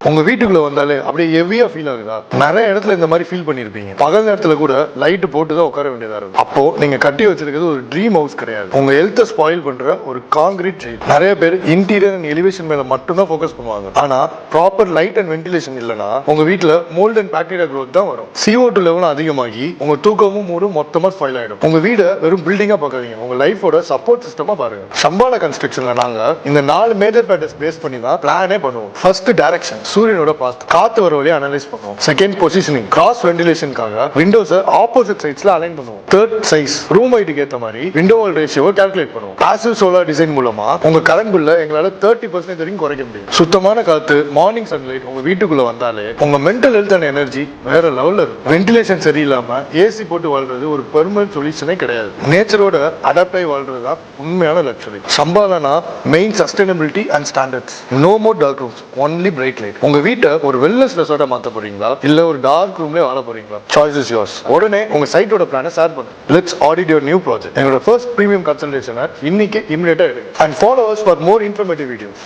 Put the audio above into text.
உங்க வீட்டுக்குள்ள வந்தாலே அப்படியே ஹெவியா ஃபீல் ஆகுதா? நிறைய இடத்துல இந்த மாதிரி ஃபீல் பண்ணிருப்பீங்க. பகல் நேரத்துல கூட லைட் போட்டு தான் உட்கார வேண்டியதா இருக்கும். அப்போ நீங்க கட்டி வச்சிருக்கிறது ஒரு ட்ரீம் ஹவுஸ் கிடையாது, உங்க ஹெல்த்தை ஸ்பாயில் பண்ற ஒரு காங்கிரீட் ஜெயில். நிறைய பேர் இன்டீரியர் அண்ட் எலிவேஷன் மேல மட்டும் தான் ஃபோக்கஸ் பண்ணுவாங்க. ஆனா ப்ராப்பர் லைட் அண்ட் வென்டிலேஷன் இல்லைன்னா உங்க வீட்டுல மோல்ட் அண்ட் பாக்டீரியா growth தான் வரும். CO2 லெவல் அதிகமாகி உங்க தூக்கமும் மூடும் மொத்தமா ஸ்பாயில் ஆயிடும். உங்க வீட வெறும் பில்டிங்கா பார்க்காதீங்க, உங்க லைஃபோட சப்போர்ட் சிஸ்டமா பாருங்க. சம்பால கன்ஸ்ட்ரக்ஷன்ல நாங்க இந்த 4 மேஜர் பேட்டர்ஸ் பேஸ் பண்ணி தான் பிளானே பண்ணுவோம். ஃபர்ஸ்ட் டைரக்ஷன், சூரியனோட பாத், காத்து வர வழியை அனலைஸ் பண்ணுவோம். செகண்ட் பொசிஷனிங், கிராஸ் வென்டிலேஷனுக்காக விண்டோஸை ஆப்போசிட் சைட்ஸ்ல அலைன் பண்ணுவோம். தேர்ட் சைஸ், ரூம் ஹைட்டுக்கு ஏற்ற மாதிரி விண்டோ வால் ரேஷியோவை கால்குலேட் பண்ணுவோம். பாசிவ் சோலார் டிசைன் மூலமா உங்க கரண்ட் பில்ல எங்களால 30% வரைக்கும் குறைக்க முடியும். சுத்தமான காத்து, மார்னிங் சன்லைட் உங்க வீட்டுக்குள்ள வந்தாலே உங்க மென்டல் ஹெல்த் அண்ட் எனர்ஜி வேற லெவல்ல இருக்கும். வென்டிலேஷன் சரியில்லாம ஏசி போட்டு வாழ்றது ஒரு பெர்மனன்ட் சொல்யூஷனே கிடையாது. நேச்சரோட அடாப்ட் ஆகி வாழ்றது தான் உண்மையான லக்ஸரி. சம்பாலனா main sustainability and standards. No more dark rooms, only bright light. உங்க வீட்டை ஒரு வெல்னஸ் ரெசார்ட்டா மாத்த போறீங்களா இல்ல ஒரு டார்க் ரூம்ல வாழ போறீங்களா? Choice is yours. உடனே உங்க சைட்டோட பிளானை ஷேர் பண்ணுங்க. Let's audit your new project. எங்களோட ஃபர்ஸ்ட் பிரீமியம் கன்சல்டேஷனை இன்னைக்கு இமிடியேட்டா எடுங்க. And follow as for more informative videos.